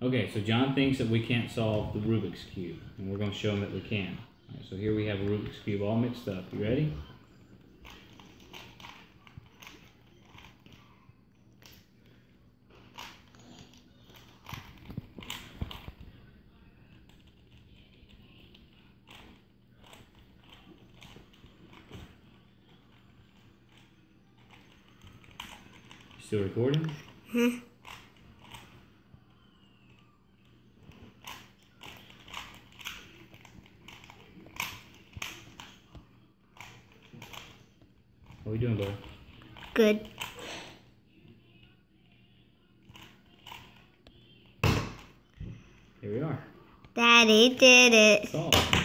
Okay, so John thinks that we can't solve the Rubik's Cube, and we're going to show him that we can. All right, so here we have a Rubik's Cube all mixed up. You ready? Still recording? Hmm. How are we doing, bud? Good. Here we are. Daddy did it. Solved.